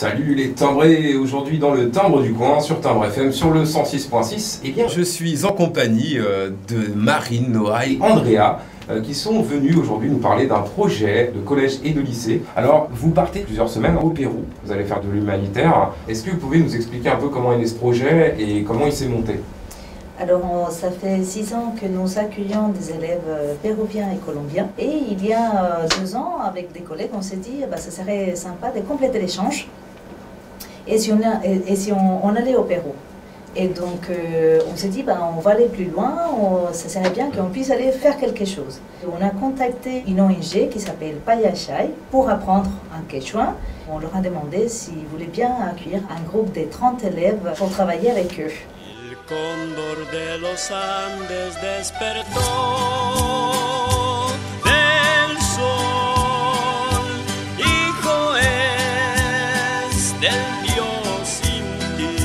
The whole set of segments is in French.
Salut les timbrés, aujourd'hui dans le timbre du coin sur Timbre FM sur le 106.6. Eh bien, je suis en compagnie de Marine, Noah et Andrea qui sont venus aujourd'hui nous parler d'un projet de collège et de lycée. Alors, vous partez plusieurs semaines au Pérou, vous allez faire de l'humanitaire. Est-ce que vous pouvez nous expliquer un peu comment est né ce projet et comment il s'est monté? Alors, ça fait 6 ans que nous accueillons des élèves péruviens et colombiens. Et il y a 2 ans, avec des collègues, on s'est dit que ça serait sympa de compléter l'échange. Et si on allait au Pérou. Et donc, on s'est dit, on va aller plus loin, ça serait bien qu'on puisse aller faire quelque chose. Et on a contacté une ONG qui s'appelle Payachay pour apprendre un quechua. On leur a demandé s'ils voulaient bien accueillir un groupe de 30 élèves pour travailler avec eux. El cóndor de los Andes despertó del sol, hijo es del Dios Inti.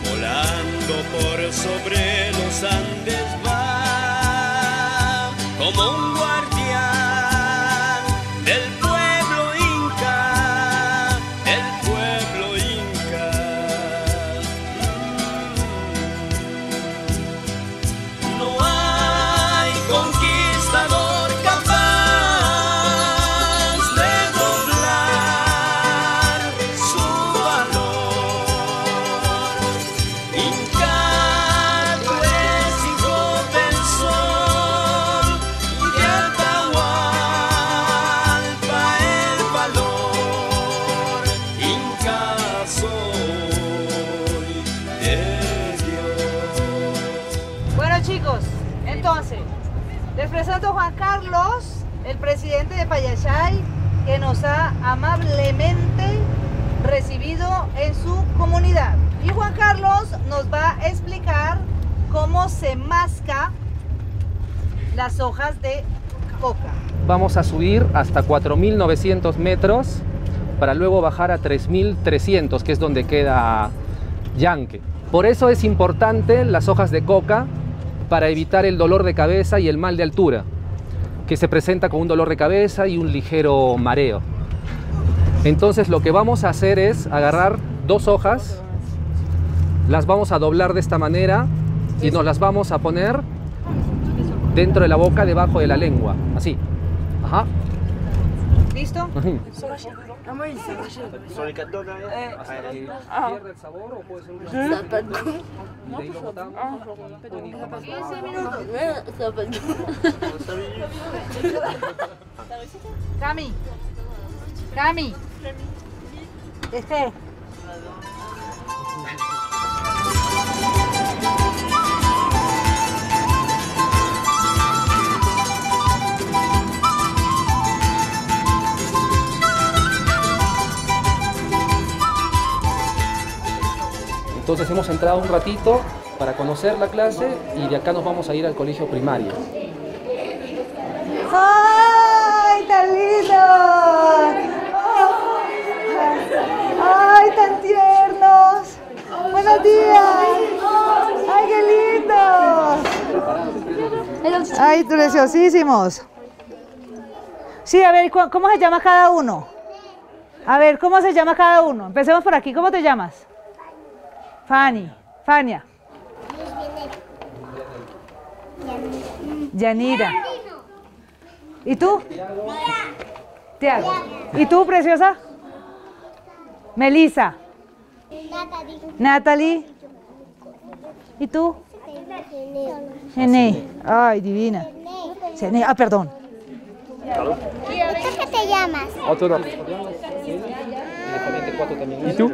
Volando por sobre los Andes va como un guardián del pueblo inca, del pueblo inca. No hay conquistador capaz de doblar su valor. Inca, tú eres hijo del sol y de Atahualpa el valor. Inca soy de Dios. Bueno chicos, entonces, les presento a Juan Carlos, el presidente de Payachay, que nos ha amablemente recibido en su comunidad. Y Juan Carlos nos va a explicar cómo se masca las hojas de coca. Vamos a subir hasta 4.900 metros para luego bajar a 3.300, que es donde queda Yanque. Por eso es importante las hojas de coca para evitar el dolor de cabeza y el mal de altura, que se presenta con un dolor de cabeza y un ligero mareo. Entonces lo que vamos a hacer es agarrar 2 hojas, las vamos a doblar de esta manera y nos las vamos a poner dentro de la boca, debajo de la lengua, así. Ajá. ¿Listo? Ujú. Sur les 4 doigts derrière. Hasta que pierda el sabor o puede ser un de ahí lo botamos. Pueden ir tapando. 15 minutos. Cami. Cami. Entonces hemos entrado un ratito para conocer la clase y de acá nos vamos a ir al colegio primario. ¡Ay, tan lindos! ¡Ay, tan tiernos! ¡Buenos días! ¡Ay, qué lindos! ¡Ay, preciosísimos! Sí, a ver, ¿cómo se llama cada uno? A ver, ¿cómo se llama cada uno? Empecemos por aquí. ¿Cómo te llamas? Fanny. Fania. Yanira. ¿Y tú? Tiago. ¿Y tú, preciosa? Melissa. Natalie. ¿Y tú? Nené. Ay, divina. Ah, perdón. ¿Tú qué te llamas? Otro. ¿Y tú? ¿Qué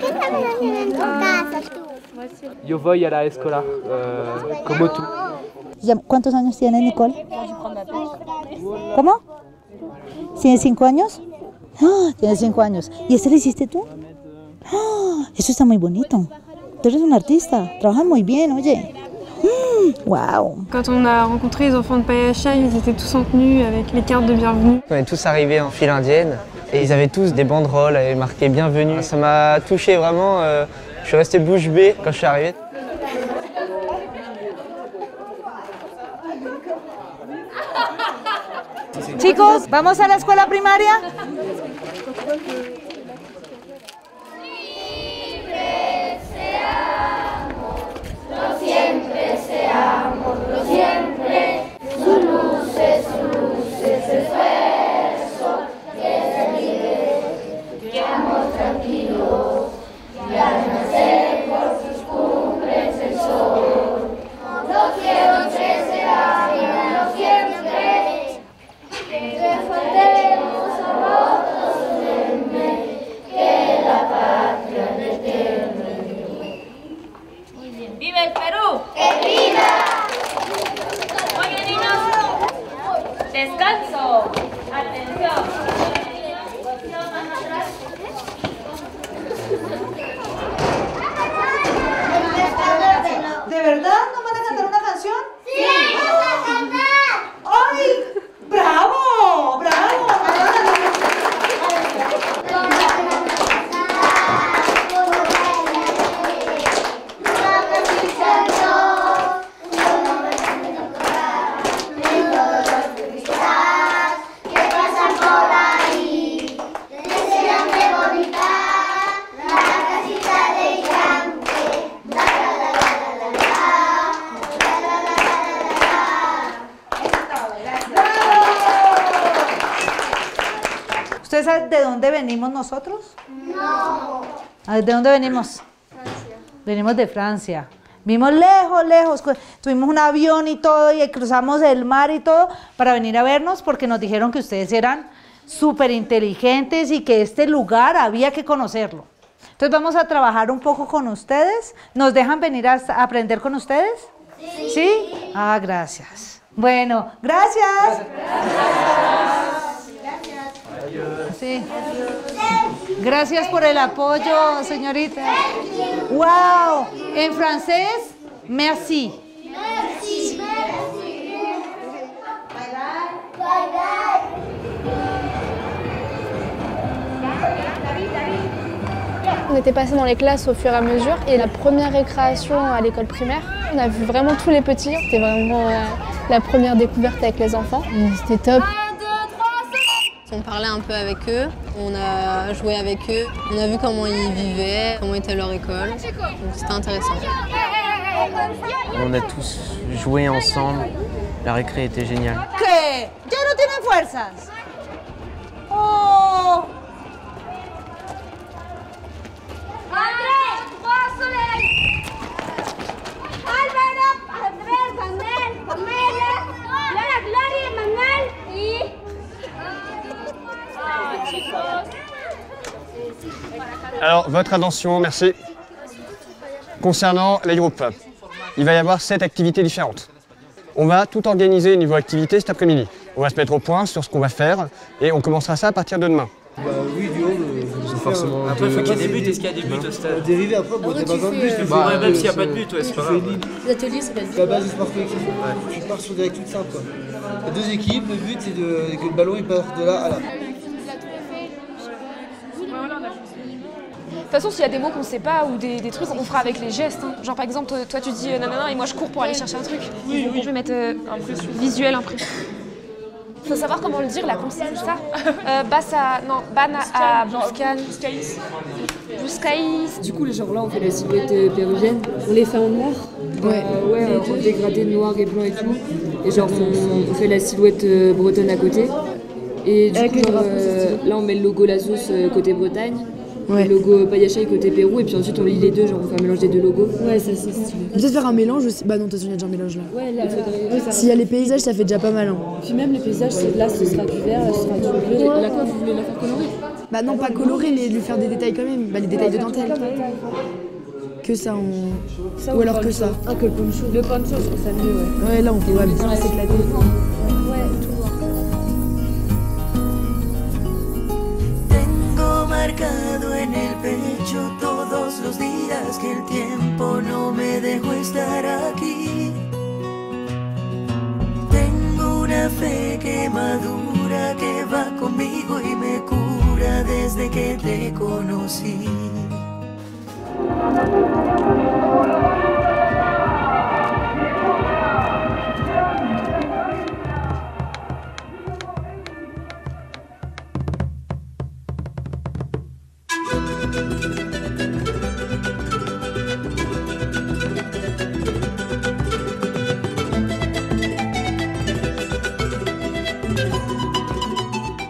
estás haciendo en tu casa tú? Yo voy a la escuela como tú. ¿Cuántos años tiene Nicole? ¿Cómo? ¿Tiene 5 años? ¡Ah! Tiene 5 años. ¿Y este lo hiciste tú? ¡Ah! Eso está muy bonito. Tú eres un artista, trabajas muy bien, oye. Waouh! Quand on a rencontré les enfants de Payachay, ils étaient tous en tenue avec les cartes de bienvenue. On est tous arrivés en file indienne et ils avaient tous des banderoles avec marqué bienvenue. Ça m'a touché vraiment, je suis resté bouche bée quand je suis arrivé. Chicos, ¿vamos a la escuela primaria? Siempre seamos, lo siempre, sus luces, esfuerzo, que se libre, que amor tranquilo, y al nacer por sus cumbres el sol. Lo siempre será, lo siempre, que faltemos a votos solemne, que la patria le teme. ¡Viva el Perú! ¡Que viva! Oye, niños, descanso. Atención. ¿De verdad no van a cantar una canción? ¡Sí! ¡Vamos a cantar! ¡Ay! ¡Bravo! ¡Bravo! ¿Ustedes saben de dónde venimos nosotros? No. ¿De dónde venimos? Francia. Venimos de Francia. Vimos lejos, lejos. Tuvimos un avión y todo y cruzamos el mar y todo para venir a vernos porque nos dijeron que ustedes eran súper inteligentes y que este lugar había que conocerlo. Entonces vamos a trabajar un poco con ustedes. ¿Nos dejan venir a aprender con ustedes? Sí. ¿Sí? Ah, gracias. Bueno, gracias. Sí. Gracias por el apoyo, señorita. Wow. En francés, merci. Merci. Bye bye. On était passé dans les classes au fur et à mesure et la première récréation à l'école primaire, on a vu vraiment tous les petits. C'était vraiment la première découverte avec les enfants. C'était top. On parlait un peu avec eux, on a joué avec eux, on a vu comment ils vivaient, comment était leur école, donc c'était intéressant. On a tous joué ensemble, la récré était géniale. ¿Qué? ¿Ya no tienen fuerzas? Oh. Alors, votre attention, merci. Concernant les groupes, il va y avoir 7 activités différentes. On va tout organiser niveau activité cet après-midi. On va se mettre au point sur ce qu'on va faire et on commencera ça à partir de demain. Oui, du haut, forcément. Après, il faut qu'il y ait des buts. Est-ce qu'il y a des buts au stade? Dérivé après, bon, t'as pas besoin de buts. Même s'il n'y a pas de but, ouais, c'est pas grave. Les ateliers, ça va être La base du sport collectif. Tu pars sur des règles toutes simples. Il y a 2 équipes, le but c'est que le ballon il part de là à là. De toute façon, s'il y a des mots qu'on ne sait pas ou des trucs, on fera avec les gestes. Hein. Genre par exemple, toi tu dis nanana et moi je cours pour aller chercher un truc. Oui, oui. Je vais mettre visuel impression. Il faut savoir comment le dire là, comme ça, c'est ça. Bana à Buscan. Buscaïs. Du coup, genre là, on fait la silhouette péruvienne. On les fait en noir. Ouais, en dégradé noir et blanc et tout. Et genre, on fait la silhouette bretonne à côté. Et du coup, genre, là, on met le logo Lazos côté Bretagne. Ouais. Le logo Payachai côté Pérou, et puis ensuite on lit les deux, genre on fait un mélange des deux logos. Ouais, ça c'est stylé. Peut-être faire un mélange aussi. Bah non, de toute façon, il y a déjà un mélange là. Ouais, là, s'il y a les paysages, ça fait déjà pas mal. Hein. Puis même les paysages, là ce sera du vert, là ce sera du bleu. Ouais. Là quoi, vous voulez la faire colorer? Bah non, pas colorer, mais lui faire des détails quand même. Bah les détails de dentelle. Que ça, ça ou alors que ça. Ah, que le poncho. Le poncho, je trouve ça mieux, ouais. Ouais, là on pourrait bien s'éclater. Marcado en el pecho todos los días que el tiempo no me dejó estar aquí. Tengo una fe que madura, que va conmigo y me cura desde que te conocí.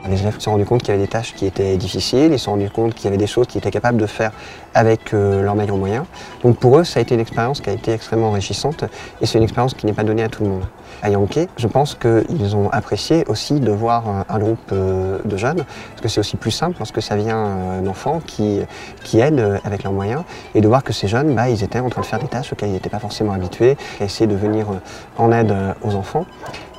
Les élèves se sont rendus compte qu'il y avait des tâches qui étaient difficiles, ils se sont rendus compte qu'il y avait des choses qu'ils étaient capables de faire avec leurs meilleurs moyens. Donc pour eux, ça a été une expérience qui a été extrêmement enrichissante et c'est une expérience qui n'est pas donnée à tout le monde. À Yaoundé, je pense qu'ils ont apprécié aussi de voir un groupe de jeunes, parce que c'est aussi plus simple lorsque ça vient d'enfants qui aident avec leurs moyens, et de voir que ces jeunes, ils étaient en train de faire des tâches auxquelles ils n'étaient pas forcément habitués, à essayer de venir en aide aux enfants.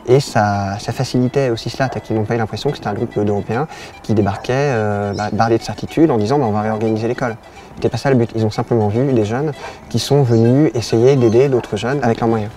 Et ça facilitait aussi cela, qu'ils n'ont pas eu l'impression que c'était un groupe d'Européens qui débarquaient bardés de certitude en disant on va réorganiser l'école. C'était pas ça le but, ils ont simplement vu des jeunes qui sont venus essayer d'aider d'autres jeunes avec leurs moyens.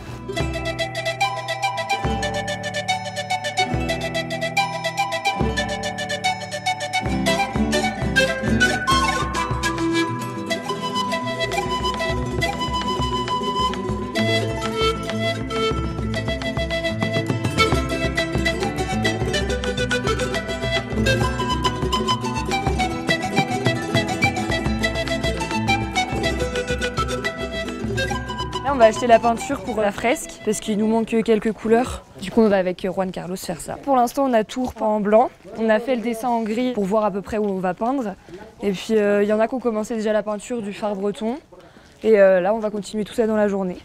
Là, on va acheter la peinture pour la fresque parce qu'il nous manque quelques couleurs. Du coup, on va avec Juan Carlos faire ça. Pour l'instant, on a tout repeint en blanc. On a fait le dessin en gris pour voir à peu près où on va peindre. Et puis, il y en a qui ont commencé déjà la peinture du phare breton. Et là, on va continuer tout ça dans la journée.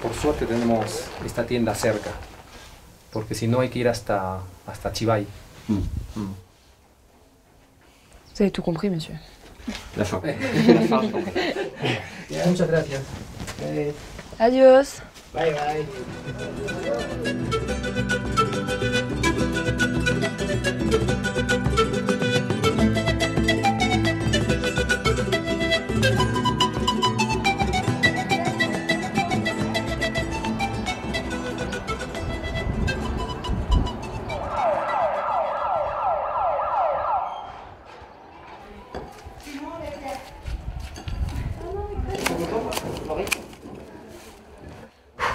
Por suerte tenemos esta tienda cerca, porque si no hay que ir hasta Chivay. Vous avez tout compris, monsieur. La fin. Muchas gracias. Adios. Bye bye.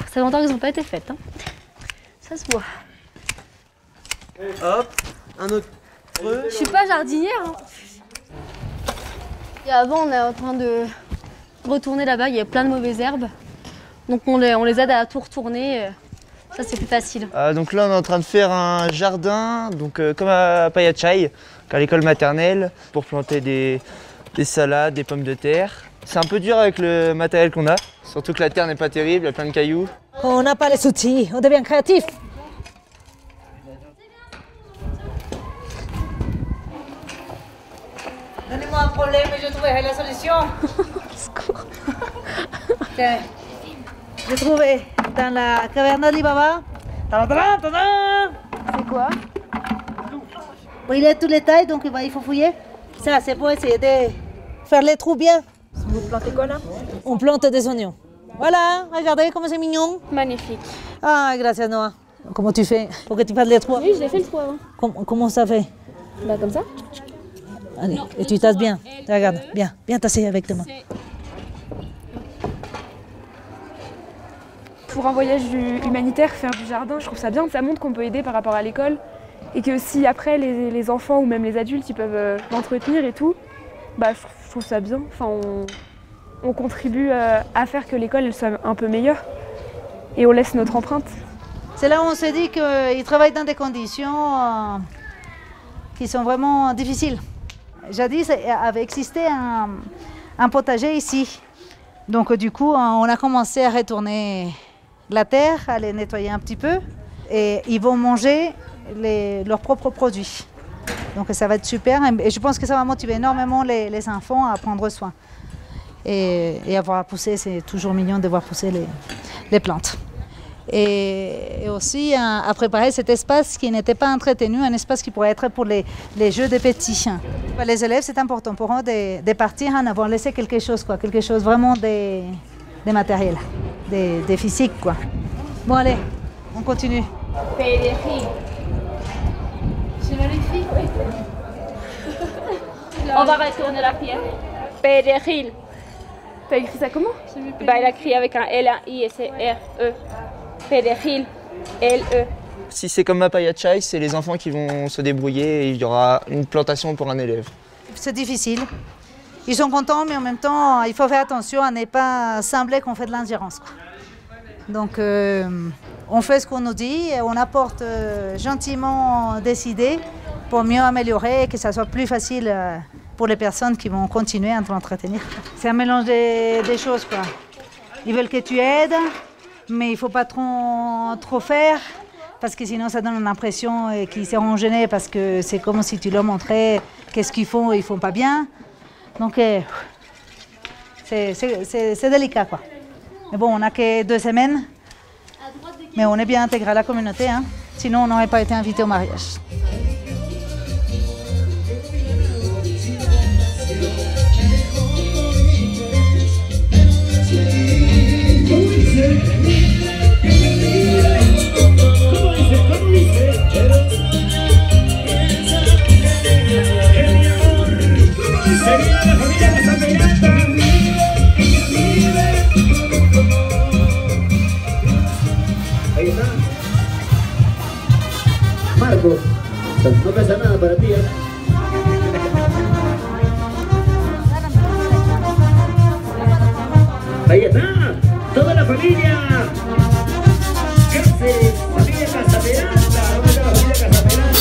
Ça fait longtemps qu'elles n'ont pas été faites. Hein. Ça se voit. Hop, un autre. Je suis pas jardinière. Hein. Et avant, on est en train de retourner là-bas. Il y a plein de mauvaises herbes. Donc on les aide à tout retourner. Ça, c'est plus facile. Donc là, on est en train de faire un jardin, donc, comme à Payachai, à l'école maternelle, pour planter des salades, des pommes de terre. C'est un peu dur avec le matériel qu'on a, surtout que la terre n'est pas terrible, il y a plein de cailloux. On n'a pas les outils, on devient créatif. Donnez-moi un problème et je trouverai la solution. Tiens, j'ai trouvé dans la caverne d'Alibaba. C'est quoi? Bon, il est tous les tailles, donc il faut fouiller. Ça, c'est pour essayer de faire les trous bien. Vous plantez quoi là? On plante des oignons. Voilà, regardez comme c'est mignon. Magnifique. Ah, gracias Noah. Comment tu fais pour que tu fasses les trous? Oui, j'ai fait le trou avant. Comment ça fait? Bah comme ça. Allez, et tu tasses bien. Regarde, bien tassé avec tes mains. Pour un voyage humanitaire, faire du jardin, je trouve ça bien. Ça montre qu'on peut aider par rapport à l'école. Et que si après les enfants ou même les adultes ils peuvent l'entretenir et tout, bah je trouve ça bien. Enfin, on contribue à faire que l'école elle soit un peu meilleure. Et on laisse notre empreinte. C'est là où on se dit qu'ils travaillent dans des conditions qui sont vraiment difficiles. Jadis avait existé un potager ici. Donc du coup, on a commencé à retourner la terre, à les nettoyer un petit peu. Et ils vont manger leurs propres produits. Donc ça va être super. Et je pense que ça va motiver énormément les enfants à prendre soin. Et à voir pousser, c'est toujours mignon de voir pousser les plantes. Et aussi à préparer cet espace qui n'était pas entretenu, un espace qui pourrait être pour les jeux des petits. Les élèves, c'est important pour eux de partir en avoir laissé quelque chose vraiment de matériel, de physique, quoi. Bon allez, on continue. Perejil. C'est magnifique, oui. On va retourner la pierre. Perejil. T'as écrit ça comment? Bah, il a écrit avec un L, un I et c'est R-E. Perejil, L-E. Si c'est comme à Payachai, c'est les enfants qui vont se débrouiller et il y aura une plantation pour un élève. C'est difficile. ils sont contents, mais en même temps, il faut faire attention à ne pas sembler qu'on fait de l'ingérence. Donc, on fait ce qu'on nous dit et on apporte gentiment des idées pour mieux améliorer et que ça soit plus facile pour les personnes qui vont continuer à l'entretenir. C'est un mélange des choses, quoi. Ils veulent que tu aides, mais il ne faut pas trop faire, parce que sinon ça donne l'impression qu'ils seront gênés, parce que c'est comme si tu leur montrais qu'est-ce qu'ils font et ils ne font pas bien. Donc c'est délicat, quoi. Mais bon, on n'a que 2 semaines, mais on est bien intégré à la communauté, hein. Sinon on n'aurait pas été invité au mariage. Marco, no pasa nada para ti, ¿eh? Ahí está, toda la familia. Gracias, familia Casaperalta. ¿Dónde está la familia Casaperalta?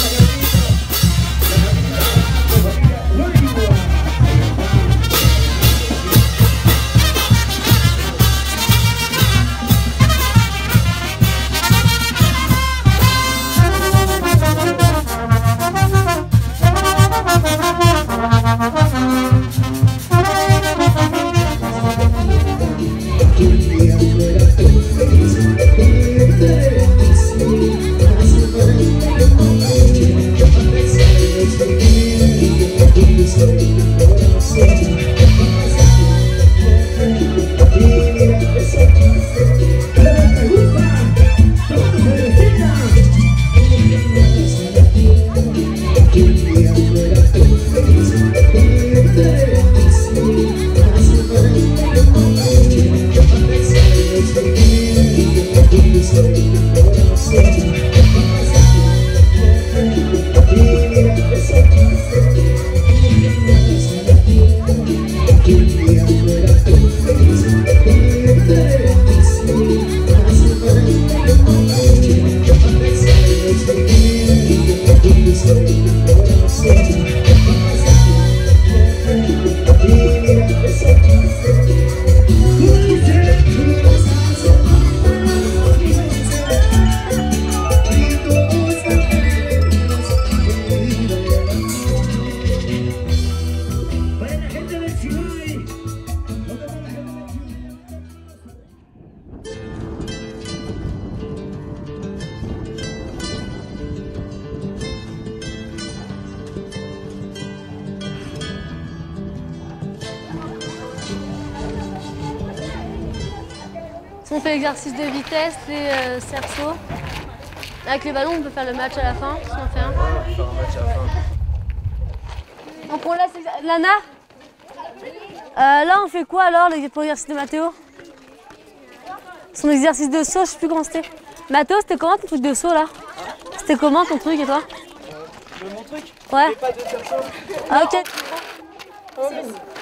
On fait l'exercice de vitesse, des cerceaux. Avec les ballons, on peut faire le match à la fin, si on fait un. Ouais, on peut faire un match à la fin. Donc on laisse Lana. Là, on fait quoi alors pour l'exercice de Mathéo? Son exercice de saut, je sais plus comment c'était. Mathéo, c'était comment ton truc de saut là? C'était comment ton truc et toi? Mon truc? Ouais. Pas de cerceau. Ah ok.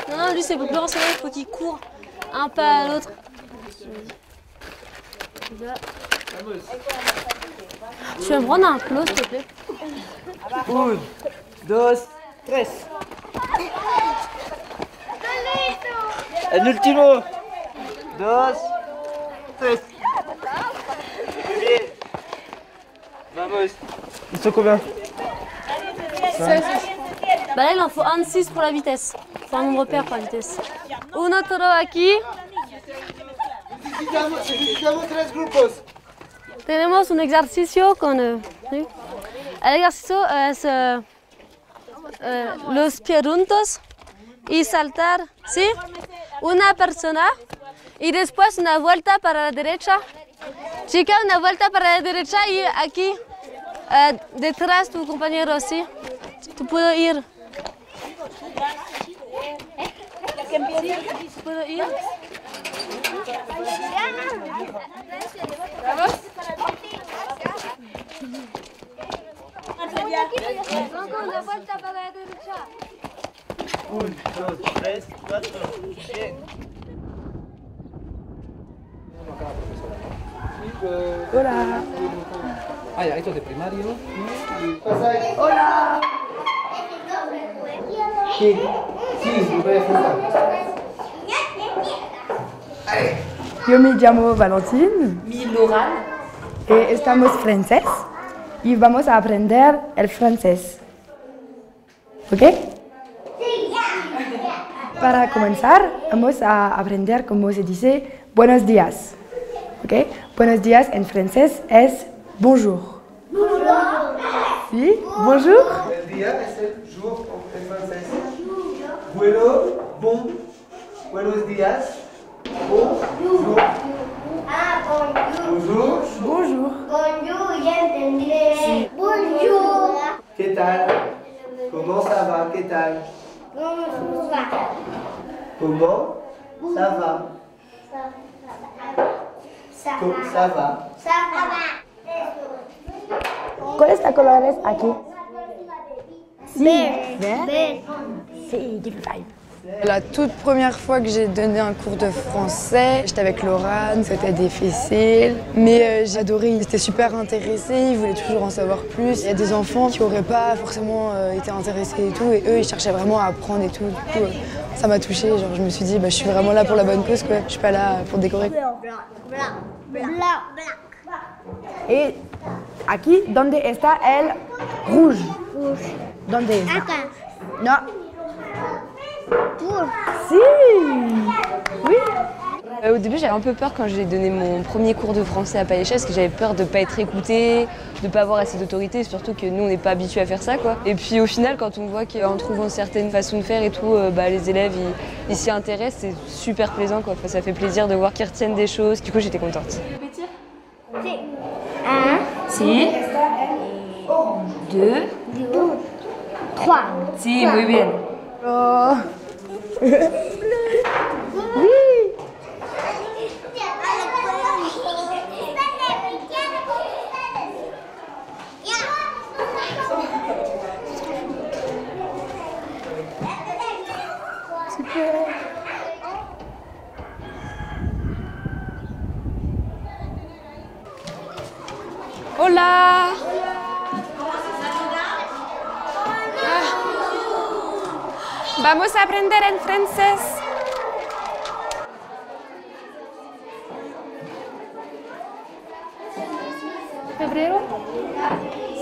Non, non, lui c'est pour plus renseigner, il faut qu'il court un pas à l'autre. Tu vas me prendre un clos, s'il te plaît? 1, 2, 3. El último. 2, 3. Bien. Vamos. Ils sont combien? 16. Bah là, il en faut un de 6 pour la vitesse. Il faut un nombre pair pour la vitesse. Un otro aquí. Necesitamos 3 grupos. Tenemos un ejercicio con... ¿sí? El ejercicio es los pies juntos y saltar, ¿sí? Una persona y después una vuelta para la derecha. Chica, una vuelta para la derecha y aquí detrás tu compañero, ¿sí? Tú puedes ir. ¿Puedo ir? ¿Vamos? Una vuelta para la derecha. 1, 2, 3, 4. Bien. Hola. Ah, ya, esto es de primario. Hola. Sí, sí, puede funcionar. Yo me llamo Valentín. Mi Laura. Estamos francés y vamos a aprender el francés. ¿Ok? Para comenzar, vamos a aprender cómo se dice buenos días. ¿Ok? Buenos días en francés es bonjour. Bonjour. ¿Sí? Bonjour. El día es el jour en francés. Buenos días. Bonjour. Ah, bonjour. Bonjour. Bonjour. Bonjour, ya entendí. Sí. Bonjour. ¿Qué tal? ¿Cómo ça va? ¿Qué tal? Bonjour. ¿Cómo? Ça va. Ça Ça va. Ça va. ¿Cuáles colores aquí? Vert. Sí, give me five. La toute première fois que j'ai donné un cours de français, j'étais avec Laurent, c'était difficile, mais j'ai adoré, ils étaient super intéressés, ils voulaient toujours en savoir plus. Il y a des enfants qui n'auraient pas forcément été intéressés et tout, et eux ils cherchaient vraiment à apprendre et tout. Du coup, ça m'a touchée, genre je me suis dit, je suis vraiment là pour la bonne cause, quoi. Je suis pas là pour décorer. Blanc. Et aquí, ¿dónde está el rouge? Rouge. ¿Dónde está? Acá. No. Si. Oui. Au début, j'avais un peu peur quand j'ai donné mon premier cours de français à Paillechat, parce que j'avais peur de ne pas être écoutée, de ne pas avoir assez d'autorité, surtout que nous, on n'est pas habitués à faire ça, quoi. Et puis au final, quand on voit qu'en trouvant certaines façons de faire et tout, les élèves, ils s'y intéressent, c'est super plaisant, quoi. Enfin, ça fait plaisir de voir qu'ils retiennent des choses. Du coup, j'étais contente. Si. 2. 3. Si, muy bien. Oh. Oui. Super. Hola. Vamos a aprender en francés. Febrero.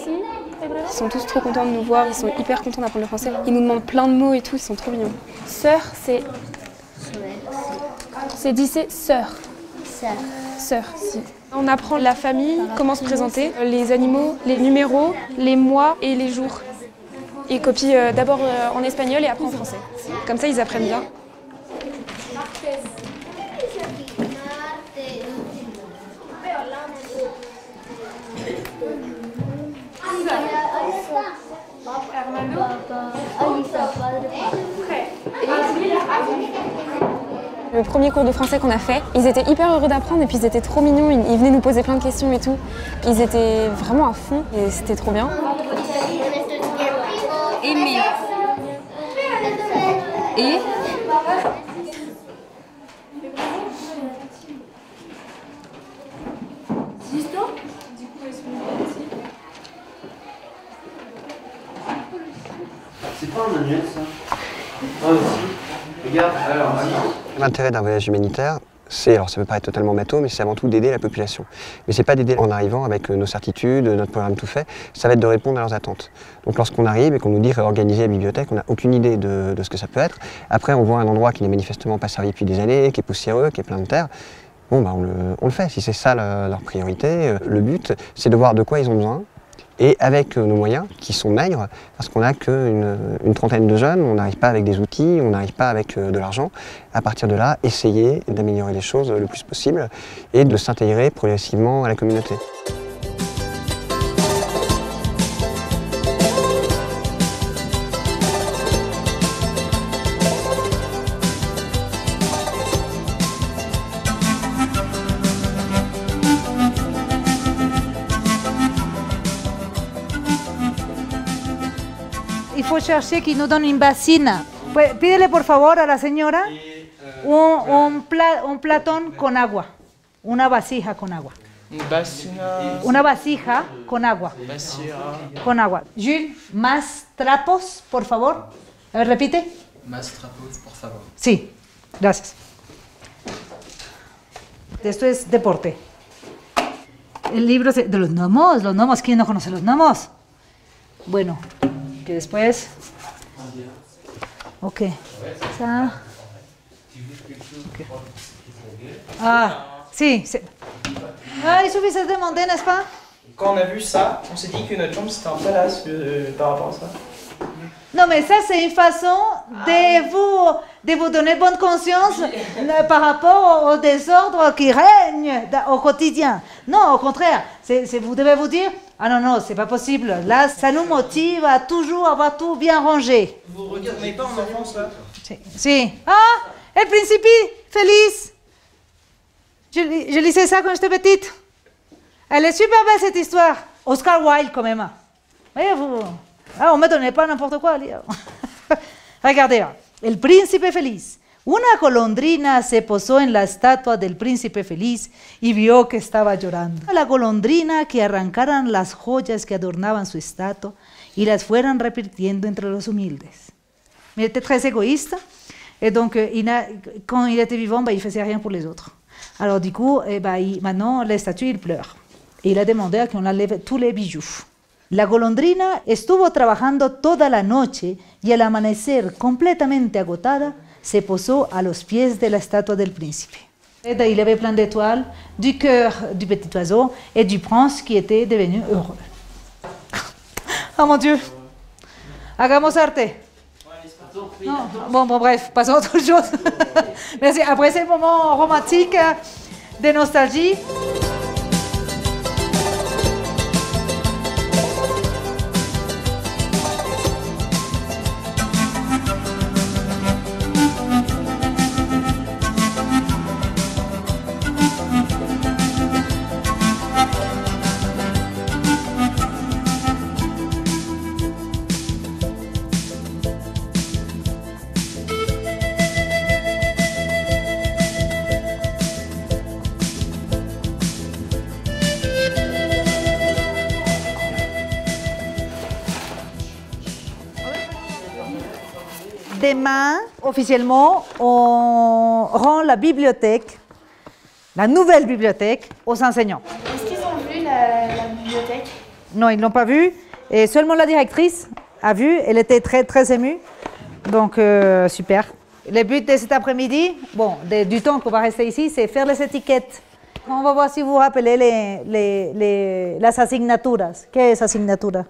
Si, febrero. Ils sont tous trop contents de nous voir, ils sont hyper contents d'apprendre le français. Ils nous demandent plein de mots et tout, ils sont trop mignons. Sœur, c'est... C'est dit, c'est sœur. Sœur. Sœur, si. On apprend la famille, comment se présenter, les animaux, les numéros, les mois et les jours. Ils copient d'abord en espagnol et après en français. Comme ça, ils apprennent bien. Le premier cours de français qu'on a fait, ils étaient hyper heureux d'apprendre et puis ils étaient trop mignons, ils venaient nous poser plein de questions et tout. Ils étaient vraiment à fond et c'était trop bien. Aimer. Et C'est pas un manuel ça? Ah aussi. Regarde, alors. L'intérêt d'un voyage humanitaire, c'est, alors ça peut paraître totalement bateau, mais c'est avant tout d'aider la population. Mais c'est pas d'aider en arrivant avec nos certitudes, notre programme tout fait, ça va être de répondre à leurs attentes. Donc lorsqu'on arrive et qu'on nous dit réorganiser la bibliothèque, on n'a aucune idée de ce que ça peut être. Après on voit un endroit qui n'est manifestement pas servi depuis des années, qui est poussiéreux, qui est plein de terre. Bon on le fait, si c'est ça leur priorité. Le but, c'est de voir de quoi ils ont besoin. Et avec nos moyens, qui sont maigres, parce qu'on n'a qu'une trentaine de jeunes, on n'arrive pas avec des outils, on n'arrive pas avec de l'argent. À partir de là, essayer d'améliorer les choses le plus possible et de s'intégrer progressivement à la communauté. Il faut chercher qui nous donne une bassine Pues, pídele por favor a la señora un platón con agua, una vasija con agua. Una vasija con agua. Con agua. Jules, más trapos, por favor. A ver, repite. Más trapos, por favor. Sí, gracias. Esto es deporte. El libro de los gnomos, ¿quién no conoce los gnomos? Bueno, que después... Ok. Ça. Okay. Ah, si. Ah, il suffisait de demander, n'est-ce pas? Quand on a vu ça, on s'est dit que notre chambre c'était un palace par rapport à ça. Non, mais ça, c'est une façon de vous donner bonne conscience par rapport au désordre qui règne au quotidien. Non, au contraire, vous devez vous dire, ah non, non, c'est pas possible. Là, ça nous motive à toujours avoir tout bien rangé. Vous regardez pas en enfance, là? Si. Ah, El Principi, feliz. Je lisais ça quand j'étais petite. Elle est super belle, cette histoire. Oscar Wilde, quand même. Voyez, vous... Ah, on ne me donnait pas n'importe quoi à lire. Regardez, El Príncipe Feliz. Una golondrina se posó en la estatua del príncipe feliz y vio que estaba llorando. La golondrina que arrancaran las joyas que adornaban su estatua y las fueran repartiendo entre los humildes. Mais il était très égoïste et donc quand il était vivant, il ne faisait rien pour les autres. Alors du coup, maintenant, la statue, il pleure. Et il a demandé à qu'on enlève tous les bijoux. La golondrina estuvo trabajando toda la noche y al amanecer, completamente agotada, se posó a los pies de la estatua del príncipe. Il avait plein d'étoiles, du cœur du petit oiseau et du prince qui était devenu heureux. Oh mon Dieu! Hagamos arte. Non, bon, bref, passons à autre chose. Merci. Après ce moment romantique de nostalgie. Demain, officiellement, on rend la bibliothèque, la nouvelle bibliothèque, aux enseignants. Est-ce qu'ils ont vu la bibliothèque? Non, ils ne l'ont pas vue. Et seulement la directrice a vu. Elle était très, très émue. Donc, super. Le but de cet après-midi, bon, du temps qu'on va rester ici, c'est faire les étiquettes. On va voir si vous vous rappelez les asignaturas. Qu'est-ce asignatura?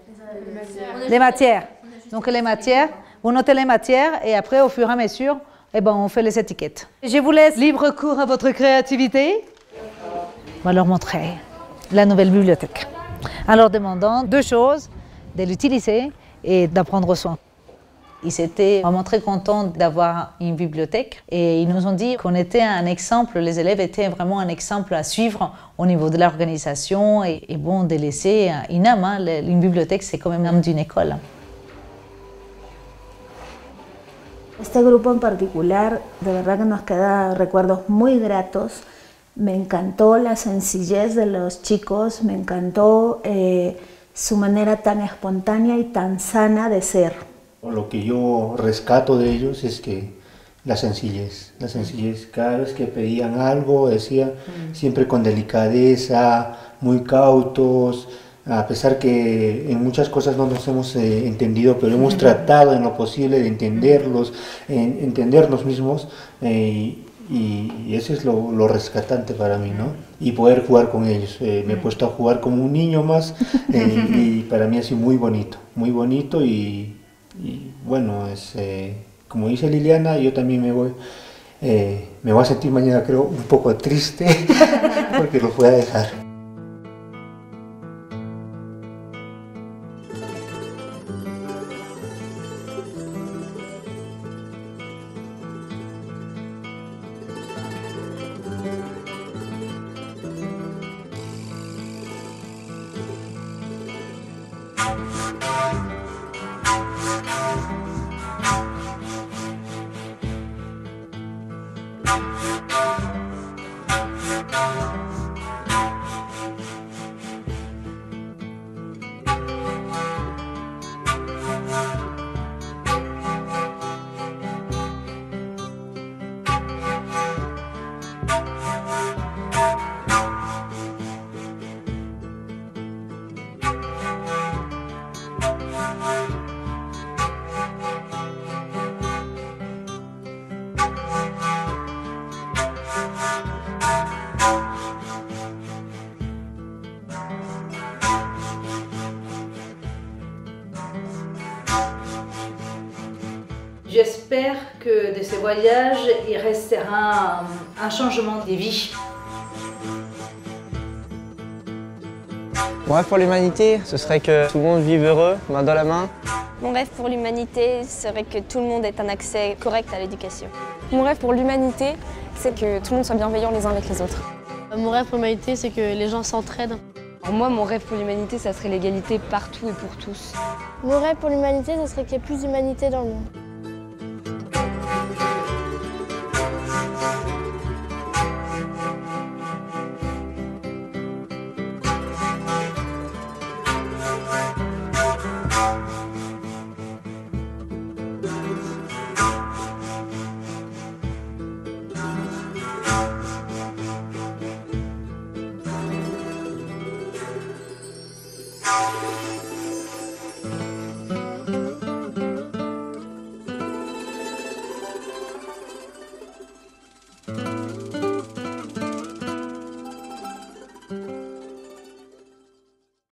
Les matières. Donc, les matières. Vous notez les matières et après, au fur et à mesure, on fait les étiquettes. Je vous laisse libre cours à votre créativité. On va leur montrer la nouvelle bibliothèque. En leur demandant deux choses, de l'utiliser et d'en prendre soin. Ils étaient vraiment très contents d'avoir une bibliothèque et ils nous ont dit qu'on était un exemple, les élèves étaient vraiment un exemple à suivre au niveau de l'organisation et bon, de laisser une âme. Une bibliothèque, c'est quand même l'âme d'une école. Este grupo en particular, de verdad que nos queda recuerdos muy gratos. Me encantó la sencillez de los chicos, me encantó su manera tan espontánea y tan sana de ser. Lo que yo rescato de ellos es que la sencillez, cada vez que pedían algo, decían siempre con delicadeza, muy cautos, a pesar que en muchas cosas no nos hemos entendido, pero hemos tratado en lo posible de entenderlos, entendernos mismos, y eso es lo rescatante para mí, ¿no? Y poder jugar con ellos. Me he puesto a jugar como un niño más, y para mí ha sido muy bonito y bueno, como dice Liliana, yo también me voy a sentir mañana, creo, un poco triste porque los voy a dejar. J'espère que de ce voyage, il restera un changement de vie. Mon rêve pour l'humanité, ce serait que tout le monde vive heureux, main dans la main. Mon rêve pour l'humanité serait que tout le monde ait un accès correct à l'éducation. Mon rêve pour l'humanité, c'est que tout le monde soit bienveillant les uns avec les autres. Mon rêve pour l'humanité, c'est que les gens s'entraident. Moi, mon rêve pour l'humanité, ça serait l'égalité partout et pour tous. Mon rêve pour l'humanité, ce serait qu'il y ait plus d'humanité dans le monde.